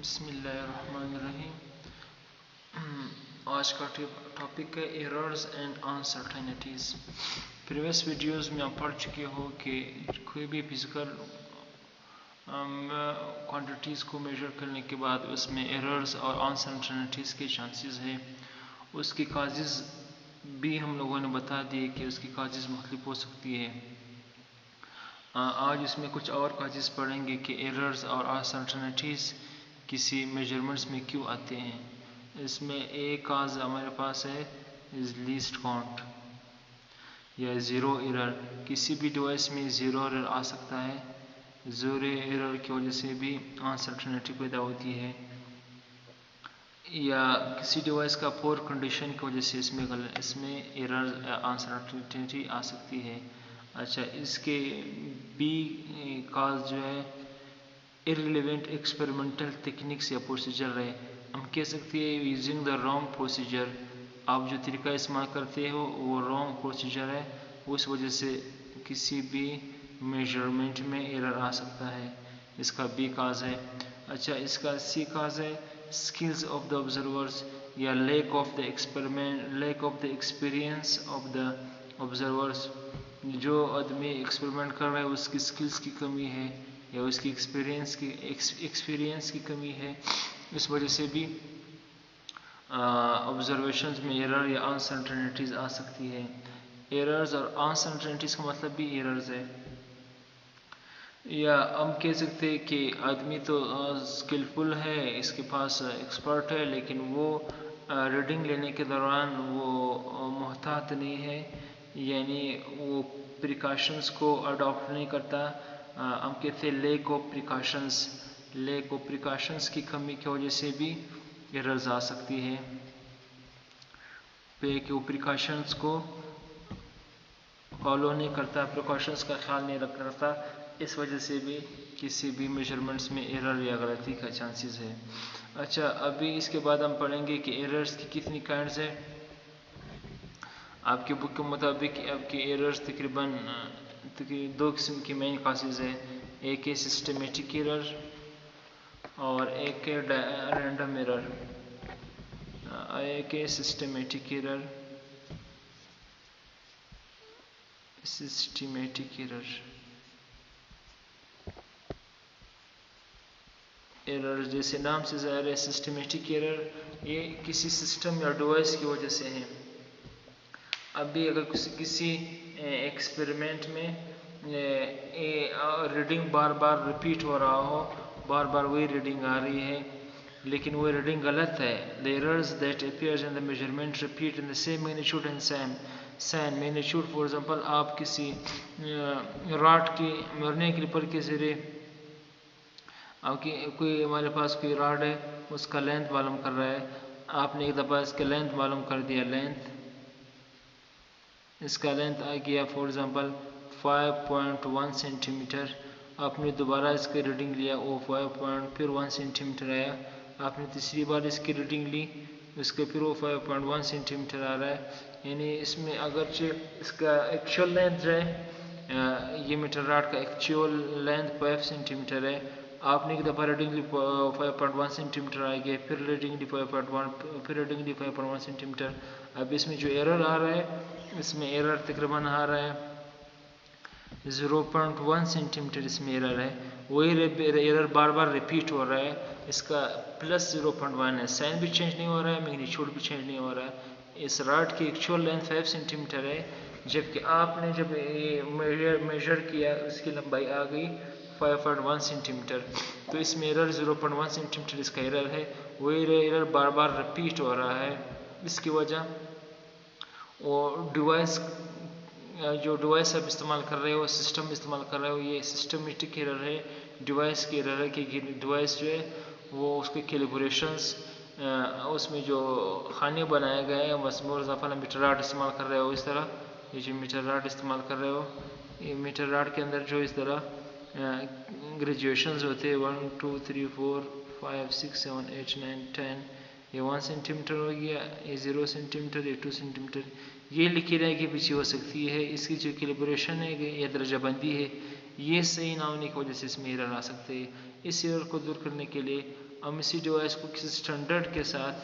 बिस्मिल्लाहिर्रहमानिर्रहीम। आज का टॉपिक है errors and uncertainties. Previous videos में आप पढ़ चुके हो कि कोई भी फिजिकल क्वांटिटीज़ को मेजर करने के बाद उसमें एरर्स और अनसर्टेनिटीज़ के चांसेस है। उसकी काजेज़ भी हम लोगों ने बता दिए कि उसकी काजेज़ मुख्तलिफ हो सकती है। आज इसमें कुछ और काजेज़ पढ़ेंगे कि एरर्स और अनसर्टेनिटीज़ किसी मेजरमेंट्स में क्यों आते हैं। इसमें एक काज हमारे पास है इज़ लीस्ट काउंट या ज़ीरो एरर। किसी भी डिवाइस में ज़ीरो एरर आ सकता है। ज़ीरो एरर की वजह से भी अनसर्टेनिटी पैदा होती है, या किसी डिवाइस का पोर कंडीशन की वजह से इसमें एरर अनसर्टेनिटी आ सकती है। अच्छा, इसके बी काज जो है इररिलेवेंट एक्सपेरिमेंटल टेक्निक्स या प्रोसीजर है। हम कह सकते हैं यूजिंग द रॉन्ग प्रोसीजर। आप जो तरीका इस्तेमाल करते हो वो रॉन्ग प्रोसीजर है, उस वजह से किसी भी मेजरमेंट में एरर आ सकता है। इसका बी काज है। अच्छा, इसका सी काज है स्किल्स ऑफ द ऑब्जर्वर्स या lack of the experience of the observers. जो आदमी एक्सपेरिमेंट कर रहा है उसकी स्किल्स की कमी है या उसकी एक्सपीरियंस की कमी है। इस वजह से भी ऑब्जर्वेशंस में एरर या अनसर्टेनिटीज़ आ सकती है। एरर्स और अनसर्टेनिटीज़ का मतलब भी एरर्स है। या हम कह सकते हैं कि आदमी तो स्किलफुल है, इसके पास एक्सपर्ट है, लेकिन वो रीडिंग लेने के दौरान वो मुहतात नहीं है, यानी वो प्रिकॉशंस को अडॉप्ट नहीं करता। हम कहते हैं लैक ऑफ प्रिकॉशंस की कमी की वजह से भी एरर्स आ सकती है। कि वो प्रिकॉशंस को फॉलो नहीं करता, प्रिकॉशंस का ख्याल नहीं रखता, इस वजह से भी किसी भी मेजरमेंट्स में एरर या गलती का चांसेस है। अच्छा, अभी इसके बाद हम पढ़ेंगे कि एरर्स की कितनी काइंड्स है। आपके बुक के मुताबिक आपके एरर्स तकरीबन दो किस्म की मेन काजेज़ है। एक है सिस्टमेटिक एरर और एक है रैंडम एरर। एक है सिस्टमेटिक एरर जैसे नाम से ज़ाहिर है, सिस्टमेटिक एरर ये किसी सिस्टम या डिवाइस की वजह से है। अभी अगर किसी एक्सपेरिमेंट में रीडिंग बार बार रिपीट हो रहा हो, बार बार वही रीडिंग आ रही है, लेकिन वो रीडिंग गलत है। The errors that appears in the measurement repeat in the same magnitude and same magnitude. For example, आप किसी रॉड की मरने क्लिपर के ज़रिए आपकी कोई हमारे पास कोई रॉड है, उसका लेंथ मालूम कर रहा है। आपने एक दफ़ा इसका लेंथ मालूम कर दिया, इसका लेंथ आ गया फॉर एग्जांपल 5.1 सेंटीमीटर। आपने दोबारा इसकी रीडिंग लिया, वो 5.1 सेंटीमीटर आया। आपने तीसरी बार इसकी रीडिंग ली, इसके फिर वो 5.1 सेंटीमीटर आ रहा है। यानी इसमें अगरचे इसका एक्चुअल लेंथ जो है, ये मीटर रॉड का एक्चुअल लेंथ 5 सेंटीमीटर है। आपने एक दफ़ा रीडिंग ली 5.1 सेंटीमीटर आ गया, फिर रीडिंग ली 5.1, फिर रीडिंग ली 5.1 सेंटीमीटर। अब इसमें जो एरर आ रहा है, इसमें एरर तकरीबन आ रहा है 0.1 सेंटीमीटर। इसमें एरर है, वही एरर बार बार रिपीट हो रहा है। इसका प्लस 0.1 है, साइन भी चेंज नहीं हो रहा है, मैग्नीट्यूड भी चेंज नहीं हो रहा है। इस रॉड की एक्चुअल लेंथ 5 सेंटीमीटर है, जबकि आपने जब मेजर किया उसकी लंबाई आ गई 5.1 सेंटीमीटर। तो इसमें एरर 0.1 सेंटीमीटर इसका एरर है, वही एरर बार बार रिपीट हो रहा है। इसकी वजह और जो डिवाइस आप इस्तेमाल कर रहे हो, सिस्टम इस्तेमाल कर रहे हो, ये सिस्टमेटिक एरर है, डिवाइस की एरर है कि डिवाइस जो है वो उसके कैलिब्रेशंस, उसमें जो खाने बनाए गए हैं, बस मोर ज़ाफ़ा मीटर रॉड इस्तेमाल कर रहे हो। इस तरह ये जो मीटर रॉड इस्तेमाल कर रहे हो, ये मीटर रॉड के अंदर जो इस तरह ग्रेजुएशंस होते हैं 1 2 3 4 5 6 7 8 9 10, ये 1 सेंटीमीटर हो गया, ये 0 सेंटीमीटर, ये 2 सेंटीमीटर, ये लिखी रहेगी पीछे हो सकती है। इसकी जो कैलिब्रेशन है या दर्जाबंदी है, ये सही ना होने की वजह से इसमें एरर आ सकते हैं। इस एरर को दूर करने के लिए हम इसी डिवाइस को किसी स्टैंडर्ड के साथ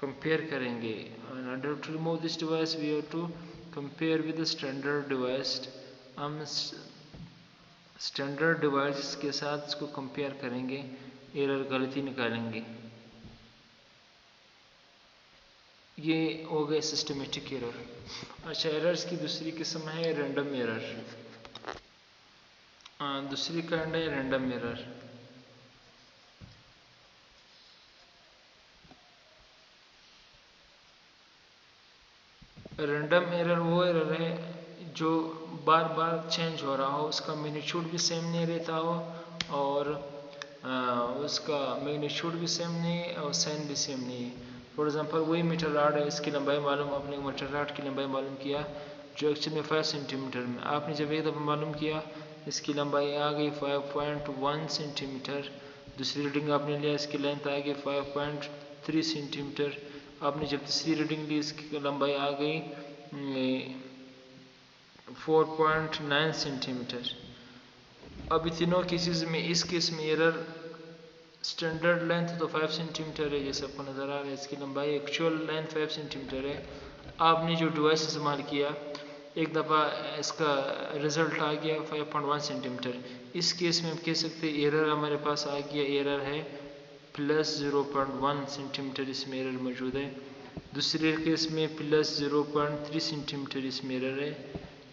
कंपेयर करेंगे। In order to remove this device we have to compare with the standard device। हम स्टैंडर्ड डिवाइस के साथ इसको कंपेयर करेंगे, एरर गलती निकालेंगे। ये हो गए सिस्टमेटिक एरर। अच्छा, एरर्स की दूसरी किस्म है रैंडम एरर। दूसरी काइंड है रैंडम एरर। रैंडम एरर वो एरर है जो बार बार चेंज हो रहा हो, उसका मैग्नीट्यूड भी सेम नहीं रहता हो और उसका मैग्नीट्यूड भी सेम नहीं और साइन भी सेम नहीं है। फॉर एग्जांपल वही मीटर रॉड है, इसकी लंबाई मालूम, आपने मीटर रॉड की लंबाई मालूम किया जो एक्चुअली में 5 सेंटीमीटर में, आपने जब एक दफ़ा मालूम किया इसकी लंबाई आ गई 5.1 सेंटीमीटर, दूसरी रीडिंग आपने लिया इसकी लेंथ आ गई 5.3 सेंटीमीटर, आपने जब तीसरी रीडिंग ली इसकी लंबाई आ गई 4.9 सेंटीमीटर। अब तीनों केसेस में इस केस में एरर स्टैंडर्ड लेंथ तो 5 सेंटीमीटर है जैसे आपको नज़र आ रहा है, इसकी लंबाई एक्चुअल लेंथ 5 सेंटीमीटर है। आपने जो डिवाइस इस्तेमाल किया एक दफ़ा इसका रिज़ल्ट आ गया 5.1 सेंटीमीटर। इस केस में हम कह सकते हैं एरर हमारे पास आ गया, एरर है प्लस 0.1 सेंटीमीटर इसमें एरर मौजूद है। दूसरे केस में प्लस 0.3 सेंटीमीटर इसमें एरर है,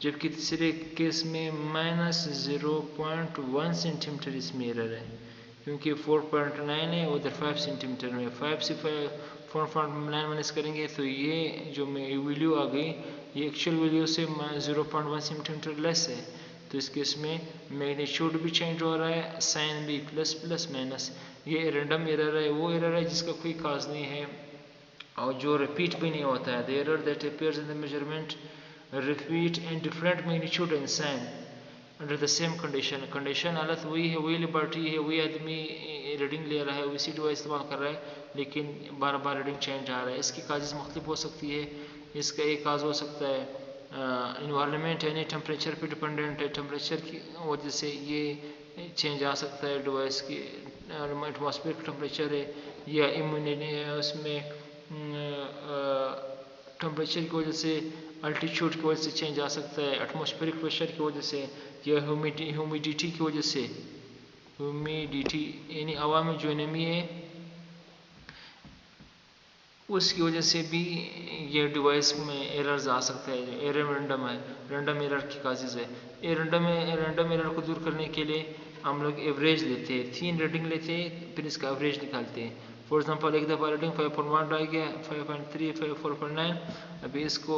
जबकि तीसरे केस में माइनस 0.1 सेंटीमीटर इसमें एरर है, क्योंकि 4.9 है उधर 5 सेंटीमीटर में, 5 से 4.9 माइनस करेंगे तो ये जो वैल्यू आ गई ये एक्चुअल वैल्यू से 0.1 सेंटीमीटर लेस है। तो इस केस में मैग्नीट्यूड भी चेंज हो रहा है, साइन भी प्लस प्लस माइनस। ये रैंडम एरर है, वो एरर है जिसका कोई काज नहीं है और जो रिपीट भी नहीं होता है। The error that appears in the measurement repeat in different magnitude and sign under the same condition. Condition हालत वही है, वही लिबर्टी है, वही आदमी रीडिंग ले रहा है, उसी डिवाइस इस्तेमाल कर रहा है, लेकिन बार बार रीडिंग चेंज आ रहा है। इसकी काजेज़ मुख्तलिफ हो सकती है। इसका एक काज हो सकता है इन्वायरमेंट यानी टेम्परेचर पे डिपेंडेंट है, टेम्परेचर की वजह से ये चेंज आ सकता है डिवाइस की, एटमॉस्फेयर टेम्परेचर है या इम्यूनिटी है, उसमें टेम्परेचर की वजह से, अल्टीट्यूड की वजह से चेंज आ सकता है, एटमॉस्फेरिक प्रेशर की वजह से या ह्यूमिडिटी की वजह से, ह्यूमिडिटी यानी हवा में जो नमी है उसकी वजह से भी ये डिवाइस में एरर्स आ सकते हैं। एरर रैंडम है, रैंडम एरर की काजेज़ है। ये रैंडम एरर को दूर करने के लिए हम लोग एवरेज लेते हैं, 3 रीडिंग लेते हैं फिर इसका एवरेज निकालते हैं। फॉर एग्जांपल एक दफ़ा रीडिंग 5.1 आ गया, 5.3, 4.9, अभी इसको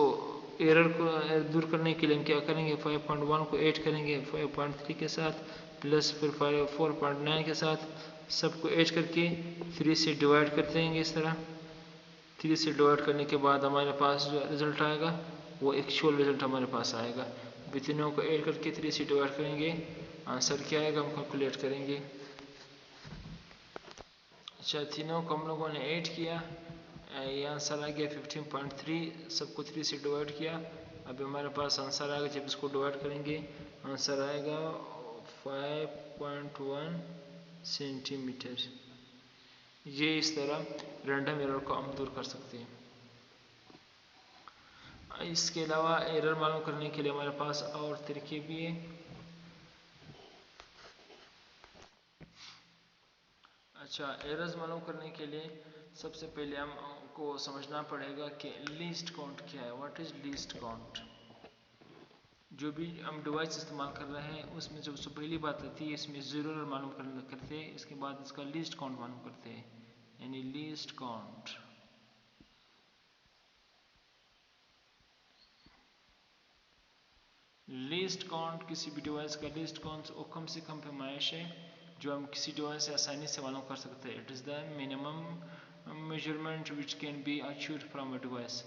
एरर को दूर करने के लिए हम क्या करेंगे, 5.1 को ऐड करेंगे 5.3 के साथ प्लस फिर 4.9 के साथ, सबको ऐड करके 3 से डिवाइड कर देंगे। इस तरह 3 से डिवाइड करने के बाद हमारे पास जो रिज़ल्ट आएगा वो एक्चुअल रिज़ल्ट हमारे पास आएगा। तीनों को ऐड करके 3 से डिवाइड करेंगे, आंसर क्या आएगा हम कैलकुलेट करेंगे। अच्छा, तीनों को हम लोगों ने ऐड किया, ये आंसर आ गया 15.3, सबको 3 से डिवाइड किया, अभी हमारे पास आंसर आएगा, जब इसको डिवाइड करेंगे आंसर आएगा 5.1 सेंटीमीटर। ये इस तरह रैंडम एरर को हम दूर कर सकते हैं। इसके अलावा एरर मालूम करने के लिए हमारे पास और तरीके भी हैं। अच्छा, एरर्स मालूम करने के लिए सबसे पहले हमको समझना पड़ेगा कि लीस्ट काउंट क्या है। What is least count? जो भी हम डिवाइस इस्तेमाल कर रहे हैं उसमें जो सबसे पहली बात आती है इसमें ज़ीरो मालूम करते हैं, इसके बाद इसका लीस्ट काउंट मालूम करते हैं, यानी लीस्ट काउंट। लीस्ट काउंट किसी भी डिवाइस का लीस्ट काउंट वो कम से कम पैमाइश है जो हम किसी डिवाइस से आसानी से मालूम कर सकते हैं। It is the minimum measurement which can be achieved from a device.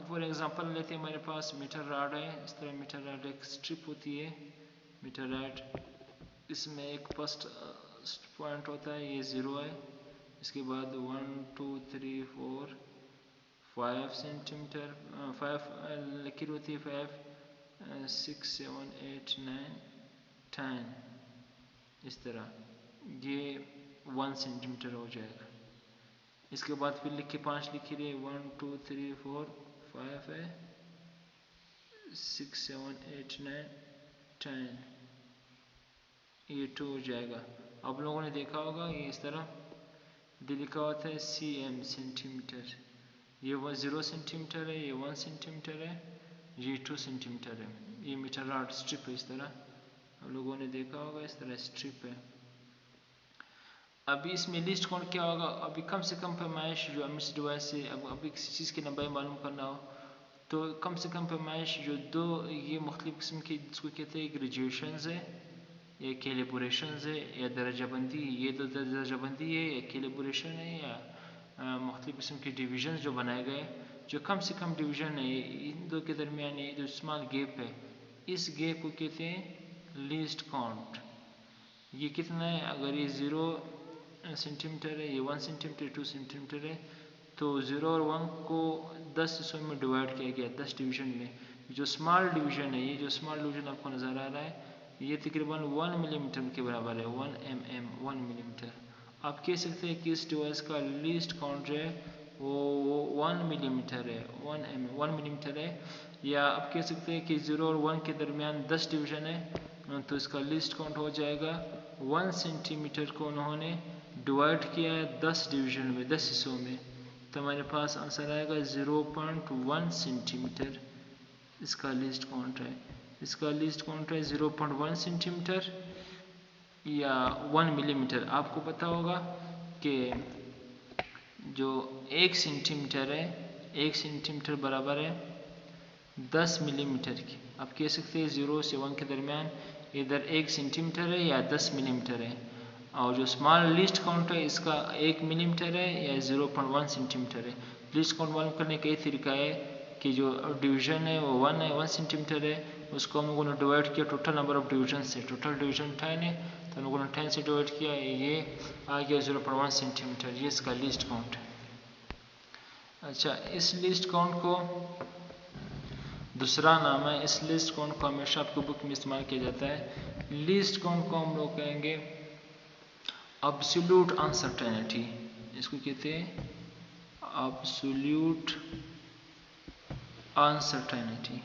For example लेते हैं हमारे पास मीटर रॉड है, इस तरह मीटर रॉड एक स्ट्रिप होती है मीटर रॉड, इसमें एक फर्स्ट पॉइंट होता है, ये 0 है, इसके बाद 1 2 3 4 5 सेंटीमीटर 5 लकीर होती है, 5 6 7 8 9 10, इस तरह ये 1 सेंटीमीटर हो जाएगा। इसके बाद फिर लिख के 5 लिखी रही 1 2 3 4 5 है 6 7 8 9 10 ये 2 हो जाएगा। आप लोगों ने देखा होगा ये इस तरह लिखा होता है cm सेंटीमीटर, ये 0 सेंटीमीटर है, ये 1 सेंटीमीटर है, ये 2 सेंटीमीटर है। ये मीटर रॉड स्ट्रिप है, इस तरह आप लोगों ने देखा होगा इस तरह स्ट्रिप है। अभी इसमें लिस्ट काउंट क्या होगा, अभी कम से कम पैमाइश जो एमएस डिवाइस से अभी किसी चीज़ की लंबाई मालूम करना हो तो कम से कम पैमाइश जो दो ये मुख्तलिफ किस्म की जिसको कहते हैं ग्रेजुएशंस है या कैलिब्रेशंस है या दर्जाबंदी, ये दो दर्जाबंदी है या कैलिब्रेशन है या मुख्तलिफ किस्म के डिवीजन जो बनाए गए, जो कम से कम डिवीजन है इन दो के दरमियान ये जो स्मॉल गैप है, इस गैप को कहते हैं लीस्ट काउंट। ये कितना है, अगर ये 0 सेंटीमीटर है, ये 1 सेंटीमीटर 2 सेंटीमीटर है, तो 0 और 1 को 10 हिस्सों में डिवाइड किया गया 10 डिवीजन में। जो स्मॉल डिवीजन है, ये जो स्मॉल डिवीजन आपको नज़र आ रहा है ये तकरीबन 1 मिलीमीटर के बराबर है, 1 mm 1 मिलीमीटर। आप कह सकते हैं कि इस डिवाइस का लीस्ट काउंट जो है वो 1 मिलीमीटर है, 1 मिलीमीटर है। या आप कह सकते हैं कि 0 और 1 के दरमियान 10 डिवीजन है तो इसका लीस्ट काउंट हो जाएगा 1 सेंटीमीटर को उन्होंने डिवाइड किया है 10 डिवीजन में, 10 हिस्सों में, तो हमारे पास आंसर आएगा 0.1 सेंटीमीटर इसका लीस्ट काउंट है। इसका लीस्ट काउंट है 0.1 सेंटीमीटर या 1 मिलीमीटर। आपको पता होगा कि जो 1 सेंटीमीटर है, 1 सेंटीमीटर बराबर है 10 मिलीमीटर की। आप कह सकते हैं 0 से 1 के दरमियान इधर 1 सेंटीमीटर है या 10 मिलीमीटर है। और जो स्मॉल लिस्ट काउंट है इसका 1 मिलीमीटर है या 0.1 सेंटीमीटर है। लिस्ट काउंट मालूम करने का एक तरीका है कि जो डिवीजन है वो 1 है, 1 सेंटीमीटर है, उसको हम लोगों ने डिवाइड किया टोटल नंबर ऑफ डिवीजन से। टोटल डिवीजन 10 है तो हम लोगों ने 10 से डिवाइड किया, ये आ गया 0.1 सेंटीमीटर, ये इसका लिस्ट काउंट है। अच्छा, इस लिस्ट काउंट को दूसरा नाम है, इस लिस्ट काउंट को हमेशा आपकी बुक में इस्तेमाल किया जाता है। लिस्ट काउंट को हम लोग कहेंगे एब्सोल्यूट अनसर्टेनिटी, इसको कहते हैं एब्सोल्यूट अनसर्टेनिटी।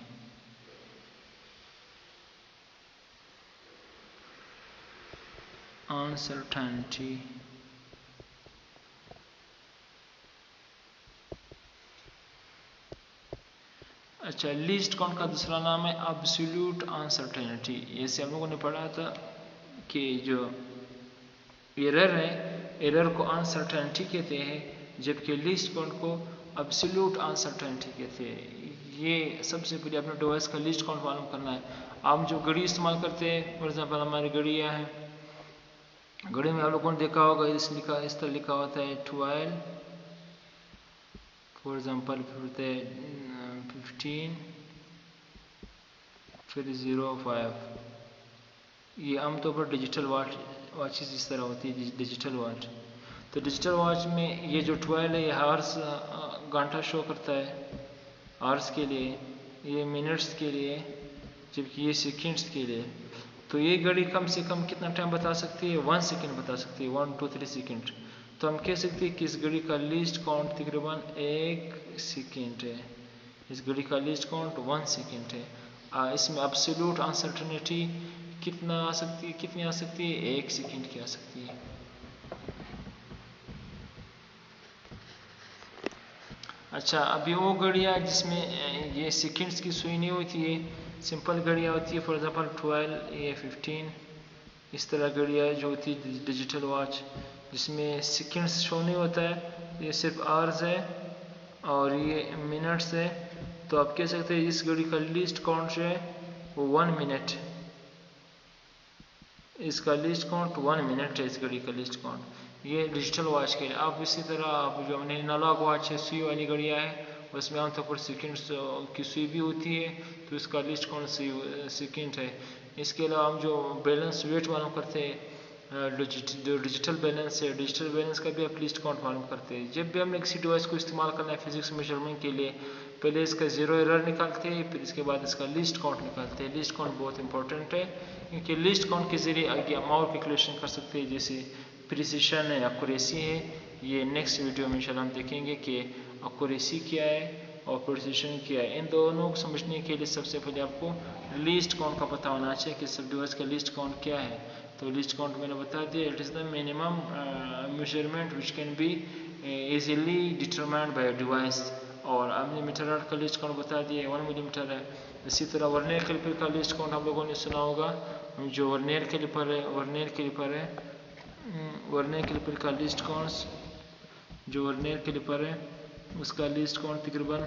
अनसर्टेनिटी अच्छा, लिस्ट काउंट का दूसरा नाम है एब्सोल्यूट अनसर्टेनिटी। जैसे हम लोगों ने पढ़ा था कि जो एरर है, एरर को अनसर्टेनिटी कहते हैं, जबकि लिस्ट काउंट को एब्सोल्यूट अनसर्टेनिटी कहते हैं। ये सबसे पहले अपने डिवाइस का लिस्ट काउंट मालूम करना है। आप जो घड़ी इस्तेमाल करते हैं, फॉर एग्जाम्पल हमारी घड़ियाँ हैं, घड़ी में आप लोगों ने देखा होगा इस तरह लिखा होता है 12, फॉर एग्जाम्पल फिर 15 फिर 05। ये आमतौर पर डिजिटल वॉचेस इस तरह होती है, डिजिटल वॉच। तो डिजिटल वॉच में ये जो 12 है ये हार्स घंटा शो करता है आवर्स के लिए, ये मिनट्स के लिए, जबकि ये सेकंड्स के लिए। तो ये घड़ी कम से कम कितना टाइम बता सकती है, 1 सेकंड बता सकती है, 1 2 3 सेकंड। तो हम कह सकते हैं कि इस घड़ी का लिस्ट काउंट तकरीबन 1 सेकंड है। इस घड़ी का लिस्ट काउंट 1 सेकंड है। इसमें एब्सोल्यूट अनसर्टेनिटी कितनी आ सकती है, 1 सेकंड की आ सकती है। अच्छा, अभी वो घड़ियाँ जिसमें ये सेकंड्स की सुई नहीं होती है, सिंपल घड़ियाँ होती है, फॉर एग्जांपल 12 या 15, इस तरह घड़ियाँ जो होती है डिजिटल वॉच जिसमें सेकंड्स शो नहीं होता है, ये सिर्फ आवर्स है और ये मिनट्स है। तो आप कह सकते हैं इस घड़ी का लिस्ट काउंट जो है वो 1 मिनट, इसका लिस्ट काउंट 1 मिनट है, इस घड़ी का लिस्ट काउंट। ये डिजिटल वॉच के। आप इसी तरह आप जो हमने एनालॉग वॉच है, सुई वाली घड़ियाँ है, उसमें आमतौर पर सेकंड्स की सुई भी होती है, तो इसका लिस्ट काउंट सेकंड है। इसके अलावा हम जो बैलेंस वेट मालूम करते हैं, जो डिजिटल बैलेंस है, डिजिटल बैलेंस का भी आप लिस्ट काउंट मालूम करते हैं। जब भी हमने किसी डिवाइस को इस्तेमाल करना है फिजिक्स मेजरमेंट के लिए, पहले इसका जीरो एरर निकालते हैं, फिर इसके बाद इसका लिस्ट काउंट निकालते हैं। लिस्ट काउंट बहुत इंपॉर्टेंट है क्योंकि लिस्ट काउंट के जरिए आगे हम और कैलकुलेशन कर सकते हैं, जैसे प्रिसिशन है, एक्यूरेसी है। ये नेक्स्ट वीडियो में इंशाल्लाह हम देखेंगे कि एक्यूरेसी क्या है और प्रिसिशन क्या है। इन दोनों को समझने के लिए सबसे पहले आपको लीस्ट काउंट का पता होना चाहिए कि सब डिवाइस का लीस्ट काउंट क्या है। तो लीस्ट काउंट मैंने बता दिया, it is the minimum measurement which can be easily determined by device. और आपने मीटर आर्ट का लिस्ट काउंट बता दिया 1 मिलीमीटर है। इसी तरह वर्नियर कैलिपर का लिस्ट काउंट आप लोगों ने सुना होगा, जो वर्नियर कैलिपर है वर्नियर कैलिपर का लिस्ट काउंट जो वर्नियर कैलिपर है उसका लिस्ट काउंट तकरीबन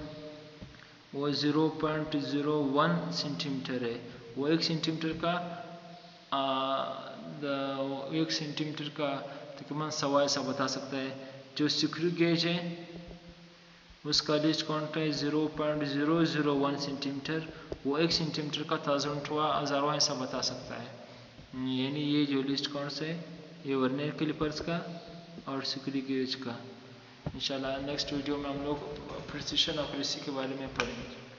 वो 0.01 सेंटीमीटर है। वो 1 सेंटीमीटर का तकरीबन सवा ऐसा बता सकता है। जो स्क्रू गेज है उसका लिस्ट काउंट है 0.001 सेंटीमीटर, वो 1 सेंटीमीटर का 1000वां ऐसा बता सकता है। यानी ये जो लिस्ट काउंट्स है ये वर्नियर कैलिपर्स का और स्क्रू गेज का। इंशाल्लाह नेक्स्ट वीडियो में हम लोग प्रिसिशन एक्यूरेसी के बारे में पढ़ेंगे।